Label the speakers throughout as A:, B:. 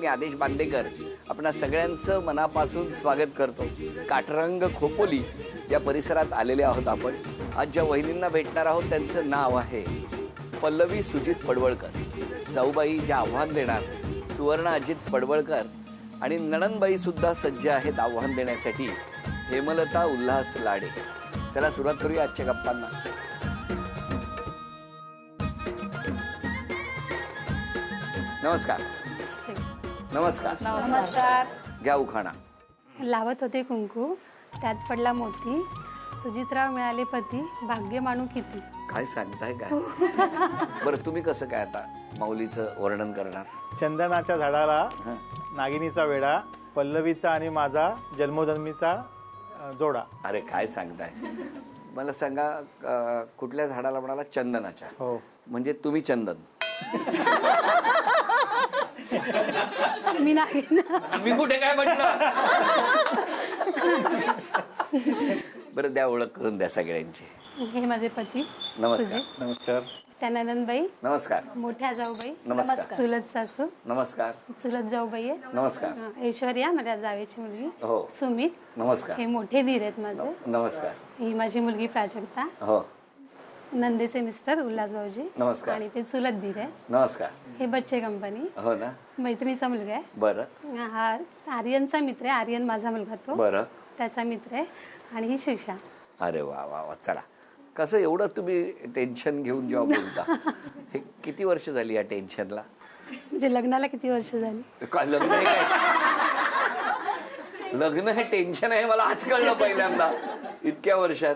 A: मी आदेश बांदेकर आपणा सगळ्यांचं मनापासून स्वागत करतो. काटरंग खोपोली या परिसरात आलेले आहोत आपण. आज ज्या वहिनींना भेटणार आहोत त्यांचं नाव आहे पल्लवी सुजित पडवळकर. जाऊबाई ज्या आव्हान देणार सुवर्ण अजित पडवळकर आणि नणंदबाई सुद्धा सज्ज आहेत आव्हान देण्यासाठी हेमलता उल्हास लाडे. चला सुरुवात करूया आजच्या गप्पांना. नमस्कार. नमस्कार.
B: नमस्कार.
A: घ्या उखाणा.
B: लावत होते कुंकू त्यात पडला मोती, सुजितराव मिळाले पती, भाग्य मानू किती.
A: काय सांगताय काय? बरं तुम्ही कसं काय आता माऊलीचं वर्णन करणार?
C: चंदनाच्या झाडाला नागिनीचा वेडा, पल्लवीचा आणि माझा जन्मोजन्मीचा जोडा.
A: अरे काय सांगताय? मला सांगा कुठल्या झाडाला म्हणाला? चंदनाच्या.
C: हो.
A: म्हणजे तुम्ही चंदन.
B: मी नाही ना.
A: मी कुठे काय म्हटलं? बरं द्या, ओळख करून द्या सगळ्यांची.
B: हे माझे पती
A: नमस्कार.
C: नमस्कार.
B: त्या नंदनबाई,
A: नमस्कार.
B: मोठ्या जाऊबाई,
A: नमस्कार.
B: चुलत सासू,
A: नमस्कार.
B: चुलत जाऊबाई आहे,
A: नमस्कार.
B: ऐश्वर्या माझ्या जावेची मुलगी,
A: हो.
B: सुमित,
A: नमस्कार.
B: हे मोठे धीर आहेत माझे,
A: नमस्कार.
B: ही माझी मुलगी प्राजक्ता,
A: हो.
B: नंदेचे मिस्टर उल्हास भाऊजी,
A: नमस्कार.
B: आणि ते चुलत धीर आहे.
A: नमस्कार.
B: हे बच्चे कंपनी,
A: हो ना.
B: मैत्रिणीचा मुलगा आहे.
A: बरं.
B: हा आर्यनचा मित्र आहे. आर्यन माझा मुलगा तो.
A: बरं.
B: त्याचा मित्र आहे. आणि ही शिषा.
A: अरे वा वा वा. चला, कसं एवढं तुम्ही टेन्शन घेऊन जेव्हा बोलता, हे किती वर्ष झाली या टेन्शनला?
B: म्हणजे लग्नाला किती वर्ष झाली?
A: काय लग्न आहे काय? लग्न हे टेन्शन आहे मला आज कळलं पहिल्यांदा इतक्या वर्षात.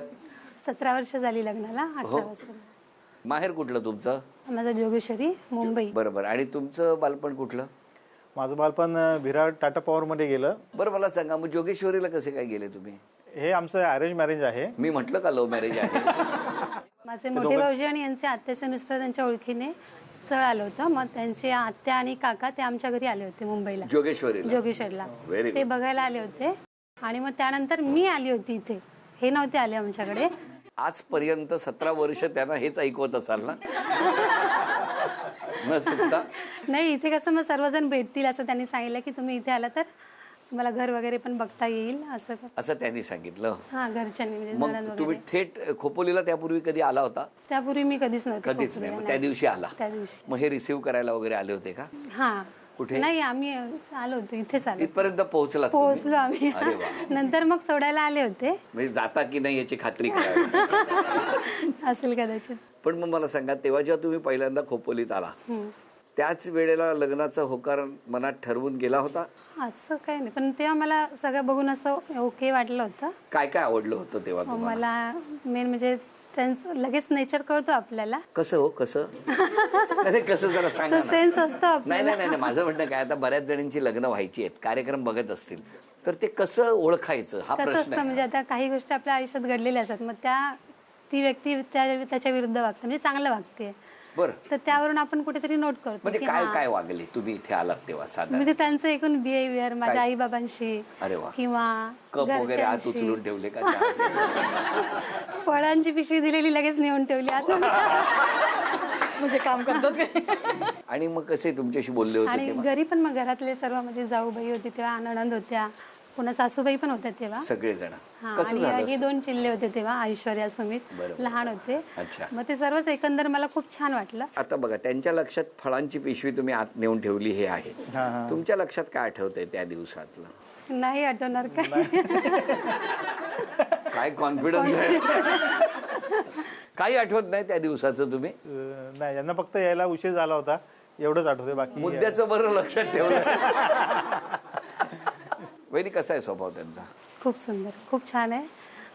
B: 17 वर्ष झाली लग्नाला. 18 वर्ष.
A: माहेर कुठलं तुमचं?
B: माझा जोगेश्वरी, मुंबई.
A: बरोबर. आणि तुमचं बालपण कुठलं?
C: माझं बालपण विराट टाटा पॉवर मध्ये गेलं.
A: बरं मला सांगा, मग जोगेश्वरीला कसे काय गेले तुम्ही?
C: हे आमचं अरेंज मॅरेज आहे.
A: मी म्हटलं का लव्ह मॅरेज आहे?
B: माझे मोठे भाऊजी आणि यांचे आत्याचे मिस्टर त्यांच्या ओळखीने स्थळ आलं होतं. मग त्यांचे आत्या आणि काका ते आमच्या घरी आले होते मुंबईला, जोगेश्वरीला. ते बघायला आले होते. आणि मग त्यानंतर मी आली होती इथे. हे नव्हते आले आमच्याकडे.
A: आजपर्यंत 17 वर्ष त्यांना हेच ऐकवत असाल ना? न चुकता.
B: नाही, इथे कसं मग सर्वजण भेटतील असं त्यांनी सांगितलं की तुम्ही इथे आला तर तुम्हाला घर वगैरे पण बघता येईल असं
A: त्यांनी सांगितलं.
B: हा, घरच्यांनी. म्हणजे
A: मग तुम्ही थेट खोपोलीला त्यापूर्वी कधी आला होता?
B: त्यापूर्वी मी कधीच नव्हते.
A: कधीच नाही. त्या दिवशी आला.
B: त्या दिवशी.
A: मग हे रिसीव्ह करायला वगैरे आले होते का?
B: हा.
A: कुठे?
B: नाही, आम्ही आलो होतो इथेच. आलो
A: इथपर्यंत
B: पोहोचलो आम्ही.
A: अरे वा.
B: नंतर मग सोडायला आले होते.
A: म्हणजे जाता की नाही याची खात्री करावी.
B: असेल कदाचित.
A: पण मग मला सांगा, तेव्हा जेव्हा तुम्ही पहिल्यांदा खोपोलीत आला त्याच वेळेला लग्नाचा होकार मनात ठरवून गेला होता?
B: असं काही नाही, पण तेव्हा मला सगळं बघून असं ओके वाटलं होतं.
A: काय काय आवडलं होतं तेव्हा तुम्हाला?
B: मला मेन म्हणजे त्यांचं लगेच नेचर कळतो आपल्याला.
A: कसं हो? कसं? अरे कसं जरा सांगा.
B: सेन्स असतो.
A: नाही नाही नाही, माझं म्हणणं काय, आता बऱ्याच जणांची लग्न व्हायची आहेत, कार्यक्रम बघत असतील, तर ते कसं ओळखायचं हा प्रश्न आहे.
B: म्हणजे आता काही गोष्टी आपल्या आयुष्यात घडलेल्या असतात, मग ती व्यक्ती त्याच्या विरुद्ध वागते, म्हणजे चांगलं वागते.
A: बरं.
B: तर त्यावरून आपण कुठेतरी नोट करतो.
A: म्हणजे काय काय वागले तुम्ही इथे आलात तेव्हा साधारण?
B: म्हणजे त्यांचं एकूण बिहेवियर माझ्या आई बाबांशी किंवा
A: कप वगैरे आत उचलून ठेवले का?
B: फळांची पिशवी दिलेली लगेच नेऊन ठेवली आत.
D: म्हणजे काम करतात.
A: आणि मग कसे तुमच्याशी बोलले होते?
B: आणि घरी पण मग घरातले सर्व, म्हणजे जाऊबाई होती तेव्हा, नणंद होत्या, पुन्हा सासूबाई पण होत्या तेव्हा,
A: सगळेजण.
B: आणि हे 2 चिल्ले होते तेव्हा, ऐश्वर्या, सुमित, लहान होते. मग ते सर्वच एकंदर मला खूप छान वाटलं.
A: आता बघा, त्यांच्या लक्षात फळांची पिशवी तुम्ही आत नेऊन ठेवली हे आहे. तुमच्या लक्षात काय आठवतंय त्या दिवसातलं?
B: नाही आठवणार काय.
A: काय कॉन्फिडन्स आहे. काही आठवत नाही त्या दिवसाचं तुम्ही?
C: नाही, यांना फक्त यायला उशीर झाला होता एवढंच आठवतंय. बाकी
A: मुद्द्याचं बरं लक्षात ठेवलं. वैदिक कसा आहे स्वभाव त्यांचा?
B: खूप सुंदर, खूप छान आहे.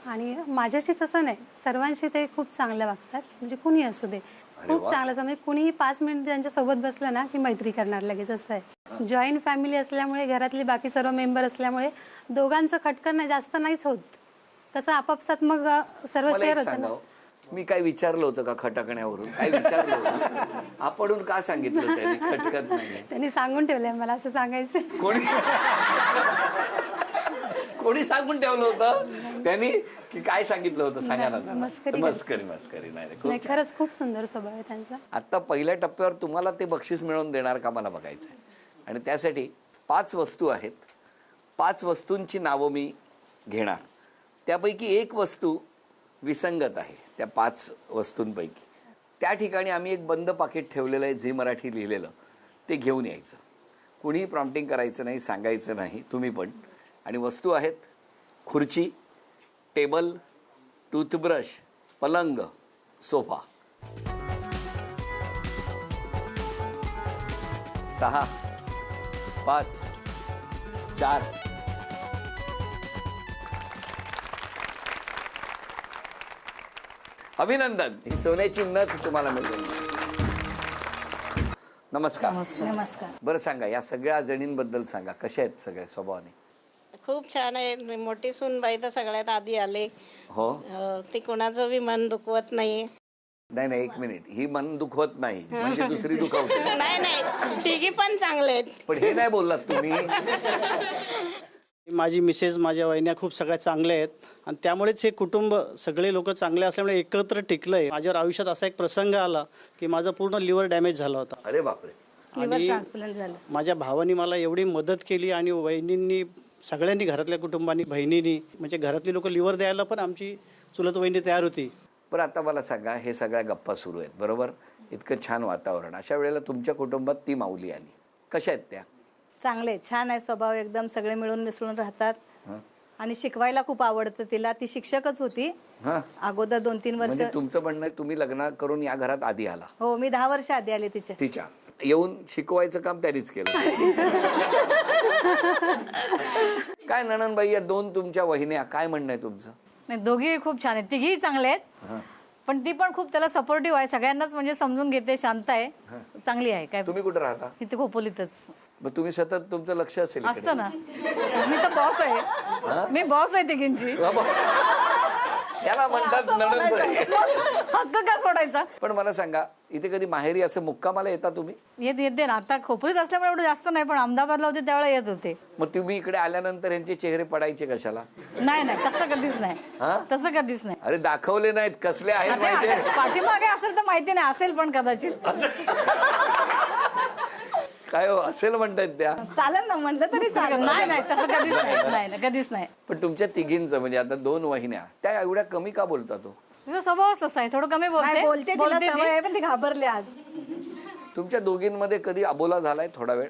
B: आणि माझ्याशीच असं नाही, सर्वांशी ते खूप चांगलं वागतात. म्हणजे कुणी असू दे, खूप चांगलं. म्हणजे कुणीही 5 मिनिट त्यांच्या सोबत बसलं ना की मैत्री करणार लगेच, असं आहे. जॉईंट फॅमिली असल्यामुळे, घरातले बाकी सर्व मेंबर असल्यामुळे दोघांचं खटकन जास्त नाहीच होत. कसं आपापसात मग सर्व शेअर होतं ना.
A: मी काय विचारलं होतं का खटकण्यावरून? काय विचारलं होतं? आपण का सांगितलं त्यांनी खटकत नाही?
B: त्यांनी सांगून ठेवलंय मला असं सांगायचं.
A: कोणी सांगून ठेवलं होतं त्यांनी की काय सांगितलं होतं? सांगा ना. मस्करी नाही.
B: खरंच खूप सुंदर स्वभाव आहे त्यांचा.
A: आता पहिल्या टप्प्यावर तुम्हाला ते बक्षीस मिळवून देणार का मला बघायचंय. आणि त्यासाठी 5 वस्तू आहेत. 5 वस्तूंची नावं मी घेणार. त्यापैकी एक वस्तू विसंगत आहे त्या 5 वस्तूंपैकी. त्या ठिकाणी आम्ही एक बंद पाकिट ठेवलेलं आहे, झी मराठी लिहिलेलं, ते घेऊन यायचं. कुणीही प्रॉम्प्टिंग करायचं नाही, सांगायचं नाही, तुम्ही पण. आणि वस्तू आहेत खुर्ची, टेबल, टूथब्रश, पलंग, सोफा. 6, 5, 4. अभिनंदन, ही सोन्याची नथ तुम्हाला मिळेल. नमस्कार.
D: नमस्कार.
A: बरं सांगा, या सगळ्या जणींबद्दल सांगा, कशा आहेत सगळ्या स्वभावाने?
E: खूप छान आहे. मोठी सूनबाई तर सगळ्यात आधी आले.
A: हो.
E: ती कोणाचं बी मन दुखवत नाही.
A: नाही, एक मिनिट, ही मन दुखवत नाही म्हणजे दुसरी दुखवते.
E: नाही, तिघी पण चांगले आहेत.
A: पण हे नाही बोललात तुम्ही.
F: माझी मिसेस, माझ्या वहिन्या खूप सगळ्या चांगल्या आहेत आणि त्यामुळेच हे कुटुंब सगळे लोक चांगले असल्यामुळे एकत्र टिकलंय. माझ्या आयुष्यात असा एक प्रसंग आला की माझा पूर्ण लिव्हर डॅमेज झाला होता.
A: अरे बापरे.
F: आणि
D: ट्रान्सप्लांट झालं.
F: माझ्या भावानी मला एवढी मदत केली आणि वहिनींनी, सगळ्यांनी, घरातल्या कुटुंबांनी, बहिणींनी, म्हणजे घरातली लोक लिव्हर द्यायला पण आमची चुलत वहिनी तयार होती.
A: बरं, आता मला सांगा, हे सगळ्या गप्पा सुरू आहेत बरोबर, इतकं छान वातावरण, अशा वेळेला तुमच्या कुटुंबात ती माऊली आली, कशा आहेत त्या?
D: चांगले, छान आहे स्वभाव, एकदम सगळे मिळून मिसळून राहतात. आणि शिकवायला खूप आवडतं तिला. ती शिक्षकच होती
A: हां,
D: अगोदर 2-3 वर्ष.
A: म्हणजे तुमचं म्हणणं आहे तुम्ही लग्न करून या घरात आधी आला?
D: हो, मी 10 वर्ष आधी आले तिच्या.
A: तिच्या येऊन शिकवायचं काम त्यांनीच केलं. काय नणंदबाई, या 2 तुमच्या वहिन्या, काय म्हणणं आहे तुमचं?
G: नाही, दोघी खूप छान आहेत, तिघी चांगले आहेत. पण ती पण खूप त्याला सपोर्टिव्ह आहे, सगळ्यांनाच म्हणजे समजून घेते, शांत आहे, चांगली आहे. काय
A: तुम्ही कुठे राहता?
G: इथे खोपोलीतच
A: मग तुम्ही सतत तुमचं लक्ष असेल इकडे.
G: असतं ना. मी तर बॉस आहे, मी बॉस आहे तिघींची.
A: बाबा, याला म्हणतात नणंदबाई.
G: हक्क का सोडायचा?
A: पण मला सांगा, इथे कधी माहेरी असं मुक्कामाला येता तुम्ही?
G: येते ना. आता खोपोलीत असल्यामुळे एवढं जास्त नाही, पण अहमदाबादला होते त्यावेळेला येत होते.
A: मग तुम्ही इकडे आल्यानंतर यांचे चेहरे पडायचे कशाला?
G: नाही, तसं कधीच नाही.
A: हा?
G: तसं कधीच नाही.
A: अरे दाखवले नाहीत, कसले आहेत
G: आता
A: माहितीये?
G: असेल, पाठीमागे असेल तर माहिती नाही, असेल पण कदाचित.
A: काय हो, असेल म्हणतायत त्या.
D: चालेल ना, म्हटलं तरी चालेल.
G: नाही, तसं कधीच नाही, कधीच नाही.
A: पण तुमच्या तिघींचं म्हणजे आता 2 वहिन्या, त्या एवढ्या कमी का बोलता तो?
G: तुझा स्वभावच तसा आहे, थोडं कमी
D: नाही, बोलते, तिला
G: बोलते
D: सवय आहे, पण ती घाबरली आज.
A: तुमच्या दोघींमध्ये कधी अबोला झालाय थोडा वेळ?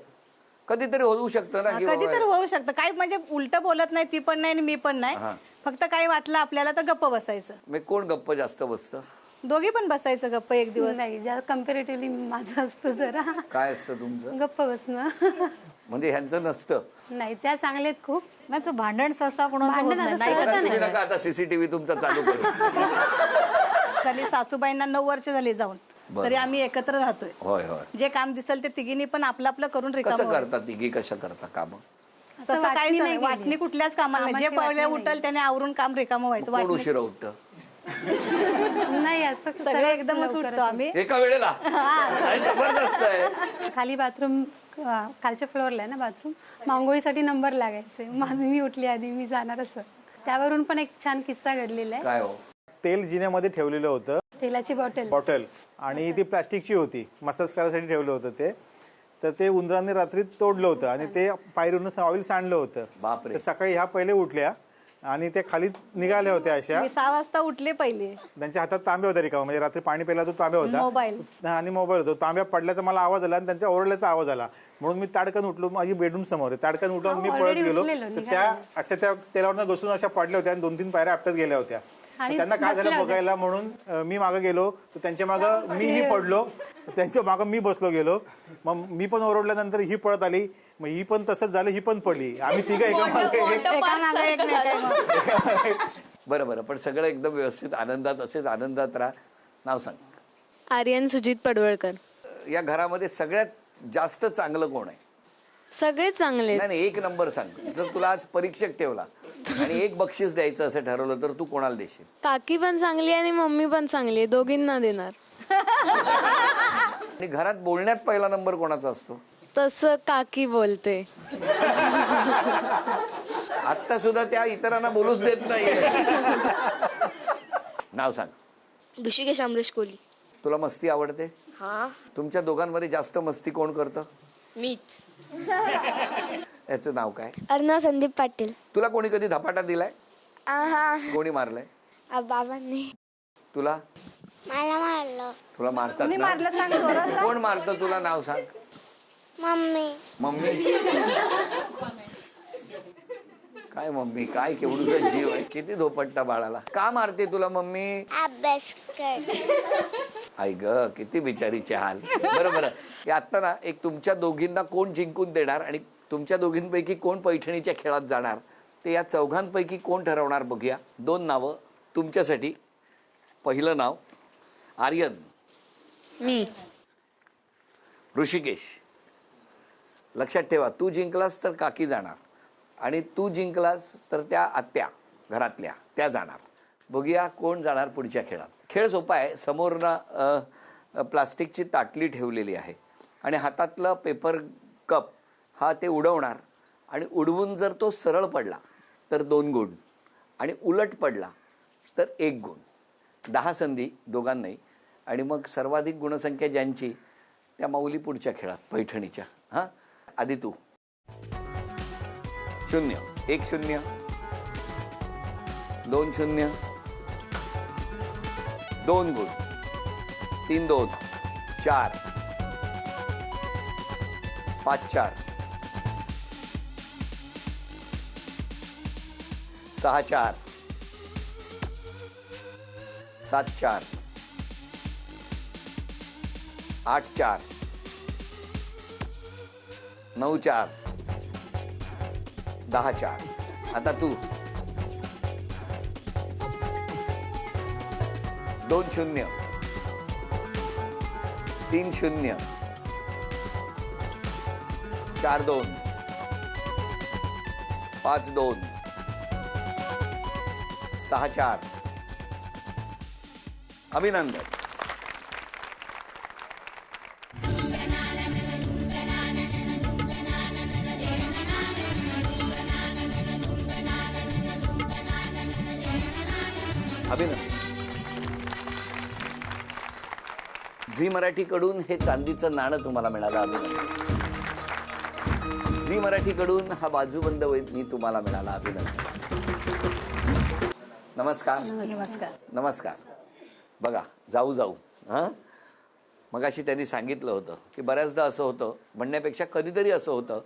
A: कधीतरी होऊ शकतं ना की
D: कधी
A: बाबा-
D: तर होऊ शकतं. काय म्हणजे उलट बोलत नाही, ती पण नाही आणि मी पण नाही. फक्त काही वाटलं आपल्याला तर गप्प बसायचं.
A: मग कोण गप्प जास्त बसतं?
D: दोघी पण बसायचं गप्प एक दिवस.
B: नाही, ज्या कम्पॅरेटिव्हली माझं असतं जरा
A: काय असतं तुमचं?
B: गप्प बसणं.
A: म्हणजे ह्यांचं नसतं?
B: नाही, त्या चांगल्या आहेत खूप.
G: नाही, भांडण सहसा कोणाचं होत
B: भांडण
G: नाही.
B: असं
G: नाही
B: सहसा
G: करत
A: तुम्ही
G: नाही.
A: नका आता सीसीटीव्ही तुमचा चालू करू.
D: झाली सासूबाईंना 9 वर्ष झाली जाऊन,
A: बरं.
D: तरी आम्ही एकत्र राहतोय.
A: होय होय.
D: जे काम दिसेल ते तिघींनी पण आपलं आपलं करून रिकामं
A: कसं
D: व्हायचं.
A: करता तिघी, कशा करता काम?
D: तसं
B: वाटणी
D: काही
B: नाही
D: नाही, वाटणी
B: केली.
D: कुठल्याच कामाला नाही. जे
B: कामाची
D: पावले
B: वाटणी
D: उठल त्याने आवरून काम रिकामं व्हायचं.
A: कोण
D: वाटणी
A: उशिरा उठतं?
B: नाही, असं
D: सगळे एकदमच
B: लवकर
D: उठतो आम्ही.
A: एका वेळेला? काय जबरदस्त आहे.
B: खाली बाथरूम, खालच्या फ्लोअरला आहे ना बाथरूम, मांगोळीसाठी नंबर लागायचे. मी उठली आधी, मी जाणार असं. त्यावरून पण एक छान किस्सा घडलेला आहे.
A: काय हो?
C: तेल जिन्यामध्ये ठेवलेलं होतं,
B: तेलाची बॉटल.
C: बॉटल, आणि ती प्लास्टिकची होती, मसाज करायसाठी ठेवलं होतं ते. तर ते उंदरांनी रात्री तोडलं होतं आणि ते पायरीवरून ऑइल सांडलं होतं.
A: बापरे.
C: तर सकाळी ह्या पहिले उठल्या आणि त्या खाली निघाल्या होत्या अशा.
D: मी 6 वाजता उठले पहिले.
C: त्यांच्या हातात तांब्या होता रिकामा, म्हणजे रात्री पाणी प्यायला तो तांब्या होता.
D: मोबाईल.
C: आणि मोबाईल होता. तांब्या पडल्याचा मला आवाज आला आणि त्यांच्या ओरडल्याचा आवाज आला. म्हणून मी ताडकन उठलो, माझी बेडरूम समोर आहे. ताडकन उठून मी पळत
B: already
C: गेलो.
B: उठलेलो,
C: तर त्या अशा त्या तेलावरनं घुसून अशा पडल्या होत्या आणि 2-3 पायऱ्या आपटत गेल्या होत्या.
B: आणि
C: त्यांना काय झालं
B: बसल्या
C: बघायला म्हणून मी मागे गेलो, तर त्यांच्या मागं मीही पडलो, त्यांच्या मागं मी बसलो गेलो. मग मी पण ओरडल्यानंतर ही पळत आली, मग ही पण तसंच झालं, ही पण पडली. आम्ही तिघं
A: बरं बरं, पण सगळं एकदम व्यवस्थित आनंदात, असेच आनंदात राहा. नाव सांग.
H: आर्यन सुजित पडवळकर.
A: या घरामध्ये सगळ्यात जास्त चांगलं कोण आहे?
H: सगळे चांगले.
A: नाही, 1 नंबर सांग. जर तुला आज परीक्षक ठेवला आणि 1 बक्षीस द्यायचं असं ठरवलं तर तू कोणाला देशील?
H: काकी पण चांगली आणि मम्मी पण चांगली आहे, दोघींना देणार.
A: आणि घरात बोलण्यात पहिला नंबर कोणाचा असतो?
H: तसं काकी बोलते.
A: आता सुद्धा त्या इतरांना बोलूच देत नाही. नाव सांग.
H: ऋषिकेश अमरेश कोहली.
A: तुला मस्ती आवडते?
H: हा,
A: तुमच्या दोघांमध्ये जास्त मस्ती कोण करतं?
H: मीच.
A: याचं नाव काय?
H: अर्णव संदीप पाटील.
A: तुला कोणी कधी धपाटा दिलाय?
H: आहा.
A: कोणी मारलाय?
H: बाबांनी
A: तुला?
H: मला मारलं.
A: तुला मारतात
D: मी
A: ना?
D: मारलं सांग जोरात.
A: कोण मारतं तुला? नाव सांग.
H: मम्मी.
A: मम्मी. काय मम्मी? काय केवढूसा जीव आहे, किती धोपट्टा बाळाला. का मारते तुला मम्मी?
H: अभ्यास कर.
A: आई ग, किती बिचारीचे हाल. बरं आता ना एक तुमच्या दोघींना कोण जिंकून देणार आणि तुमच्या दोघींपैकी कोण पैठणीच्या खेळात जाणार ते या चौघांपैकी कोण ठरवणार बघूया. 2 नावं तुमच्यासाठी. पहिलं नाव आर्यन.
H: मी.
A: ऋषिकेश. लक्षात ठेवा, तू जिंकलास तर काकी जाणार आणि तू जिंकलास तर त्या आत्या घरातल्या त्या जाणार. बघूया कोण जाणार पुढच्या खेळात. खेळ सोपा आहे. समोरनं प्लास्टिकची ताटली ठेवलेली आहे आणि हातातलं पेपर कप हा ते उडवणार आणि उडवून जर तो सरळ पडला तर 2 गुण आणि उलट पडला तर 1 गुण. 10 संधी दोघांनाही आणि मग सर्वाधिक गुणसंख्या ज्यांची त्या माऊली पुढच्या खेळात पैठणीच्या. हां, आधी तू. 0 1 0 2 0 2 गुण 3 2 4 5 4 6 4 7 4 8 4 9 4 10 4. आता तू. 2 0 3 0 4 2 5 2 6 4. अभिनंदन. अभिनंदन. झी मराठीकडून हे चांदीचं नाणं तुम्हाला मिळालं. अभिनंदन. झी मराठीकडून हा बाजूबंद वैदनी तुम्हाला मिळाला. अभिनंदन. नमस्कार.
D: नमस्कार.
A: नमस्कार. बघा, जाऊ हां, मगाशी त्यांनी सांगितलं होतं की बऱ्याचदा असं होतं, म्हणण्यापेक्षा कधीतरी असं होतं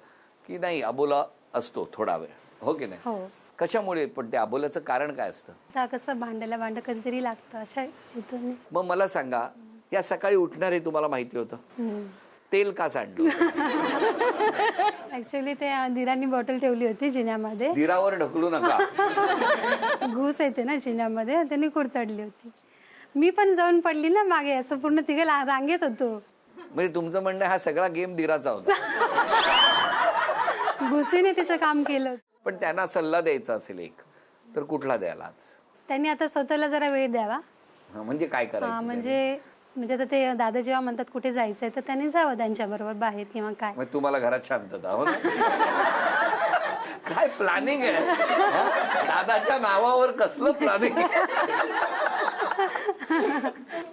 A: की नाही अबोला असतो थोडा वेळ, हो की नाही?
B: हो.
A: कशामुळे? पण ते अबोल्याचं कारण काय असतं?
B: आता कसं भांड्याला भांडं कधीतरी लागतं अशा इथून.
A: मग मला सांगा, या सकाळी उठणार हे तुम्हाला माहिती होतं? तेल का सांडलं?
B: ऍक्च्युली ते दिरांनी बॉटल ठेवली होती जिन्यामध्ये.
A: दिरावर ढकलू नका.
B: घूस येते ना जिन्यामध्ये, त्यांनी कुडतडली होती. मी पण जाऊन पडली ना मागे, असं पूर्ण तिघे रांगेत होतो.
A: म्हणजे तुमचं म्हणणं हा सगळा गेम दिराचा होता?
B: घुसीने तिचं काम केलं.
A: पण त्यांना सल्ला द्यायचा असेल एक, तर कुठला द्यायला आज?
B: त्यांनी आता स्वतःला जरा वेळ द्यावा.
A: म्हणजे काय
B: हा,
A: करायचं?
B: म्हणजे आता ते दादा जेव्हा म्हणतात कुठे जायचंय तर त्यांनी जावं त्यांच्याबरोबर बाहेर किंवा काय.
A: मग तुम्हाला घरात शांतता, हो ना? काय प्लॅनिंग आहे? दादाच्या नावावर कसलं प्लॅनिंग?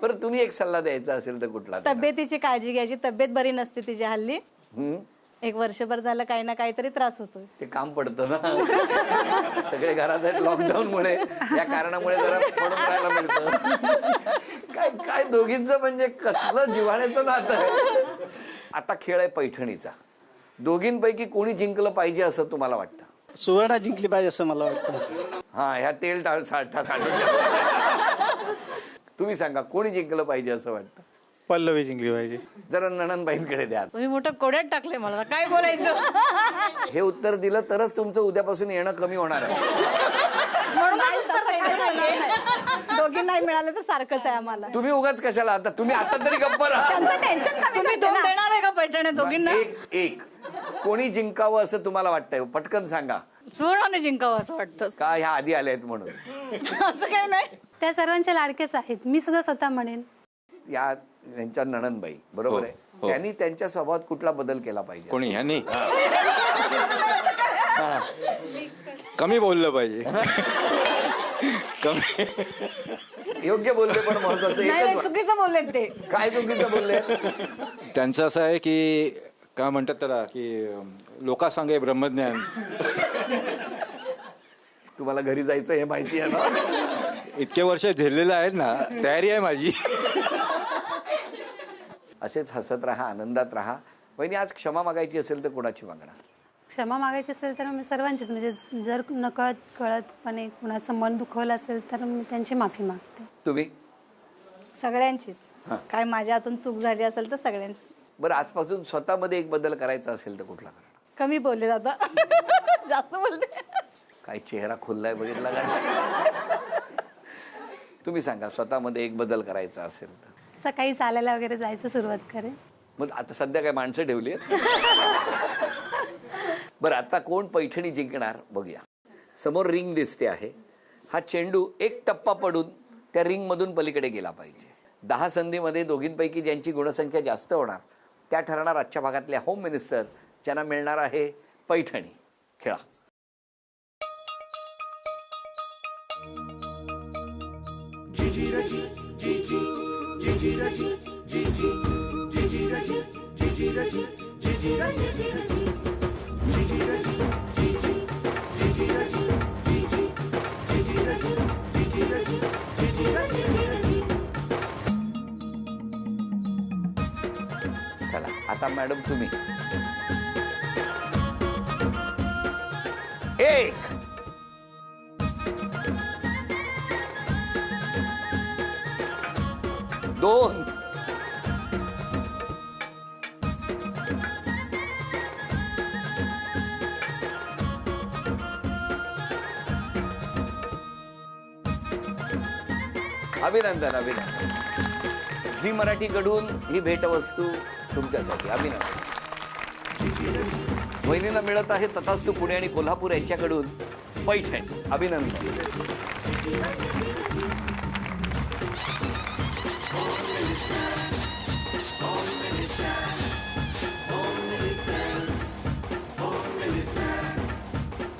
A: बरं, तुम्ही एक सल्ला द्यायचा असेल तर कुठला?
D: तब्येतीची काळजी घ्यायची. तब्येत बरी नसते तिची हल्ली.
A: हम्म?
D: 1 वर्षभर झालं काही ना काहीतरी त्रास होतोय.
A: ते काम पडतं ना. सगळे घरात आहेत लॉकडाऊन मुळे, या कारणामुळे जरा पडून राहायला मिळतं. काय काय दोघींचं म्हणजे कसलं जिव्हाळ्याचं नातं आहे. आता खेळ आहे पैठणीचा. दोघींपैकी कोणी जिंकलं पाहिजे असं तुम्हाला वाटतं?
F: सुवर्णा जिंकली पाहिजे असं मला वाटतं.
A: हा, ह्या तेल तुम्ही सांगा, कोणी जिंकलं पाहिजे असं वाटतं?
C: पल्लवी जिंकली पाहिजे.
A: जरा नणंदबाईंकडे द्या.
G: तुम्ही मोठं कोड्यात टाकले मला, काय बोलायचं.
A: हे उत्तर दिलं तरच तुमचं उद्यापासून येणं कमी होणार आहे.
D: दोघी नाही मिळालं तर सारखंच आहे आम्हाला.
A: तुम्ही उगाच कशाला? आता तुम्ही आता तरी गप्प राहा.
G: तुम्ही 2 देणार आहे का पैठण्या दोघींना?
A: एक कोणी जिंकावं असं तुम्हाला वाटतंय? पटकन सांगा.
G: सुवर्णाने जिंकावं असं वाटतं.
A: का ह्या आधी आल्या आहेत म्हणून?
G: असं काही नाही.
B: त्या सर्वांच्या लाडक्याच आहेत. मी सुद्धा स्वतः म्हणेन.
A: या त्यांच्या नणंदबाई बरोबर आहे. त्यांनी त्यांच्या स्वभावात कुठला बदल केला पाहिजे?
I: कोणी ह्यानी कमी बोललं पाहिजे. कमी
A: योग्य बोलले पण महत्वाचं
G: नाही,
A: एकच.
G: चुकीचं बोललेत ते.
A: काय चुकीचं बोलले?
I: त्यांचं असं आहे की काय म्हणतात त्याला की लोकांसांगे ब्रह्मज्ञान.
A: तुम्हाला घरी जायचं हे माहिती आहे ना.
I: इतके वर्ष झेललेलं आहेत ना, तयारी आहे माझी.
A: असेच हसत राहा, आनंदात राहा. वहिनी, आज क्षमा मागायची असेल तर कोणाची मागणार?
B: क्षमा मागायची असेल तर मी सर्वांचीच, म्हणजे जर नकळत कळतपणे कुणाचं मन दुखवलं असेल तर मी त्यांची माफी मागते.
A: तुम्ही?
D: सगळ्यांचीच. काय माझ्या हातून चूक झाली असेल तर सगळ्यांची.
A: बरं, आजपासून स्वतःमध्ये एक बदल करायचा असेल तर कुठला करणार?
D: कमी बोलले आता. जास्त बोलते.
A: काय चेहरा खुललाय बघितला का? तुम्ही सांगा, स्वतःमध्ये एक बदल करायचा असेल तर.
B: सकाळी चालायला वगैरे जायचं सुरुवात करेन.
A: मग आता सध्या काय माणसं ठेवली आहेत? बरं, आता कोण पैठणी जिंकणार बघूया. समोर रिंग दिसते आहे. हा चेंडू एक टप्पा पडून त्या रिंगमधून पलीकडे गेला पाहिजे. 10 संधीमध्ये दोघींपैकी ज्यांची गुणसंख्या जास्त होणार त्या ठरणार आजच्या भागातल्या होम मिनिस्टर, ज्यांना मिळणार आहे पैठणी. खेळा. चला, आता मॅडम तुम्ही. 1 2 अभिनंदन, अभिनंदन. झी मराठीकडून ही भेटवस्तू तुमच्यासाठी. अभिनंदन. वहिनीला मिळत आहे तथास्तु पुणे आणि कोल्हापूर यांच्याकडून पैठणी. अभिनंदन.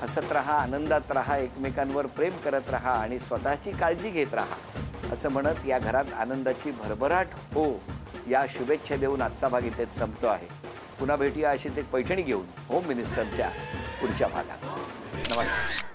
A: हसत राहा, आनंदात राहा, एकमेकांवर प्रेम करत राहा आणि स्वतःची काळजी घेत राहा असं म्हणत या घरात आनंदाची भरभराट हो या शुभेच्छा देऊन आजचा भाग इथेच संपतो आहे. पुन्हा भेटूया अशीच एक पैठणी घेऊन होम मिनिस्टरच्या पुढच्या भागात. नमस्कार.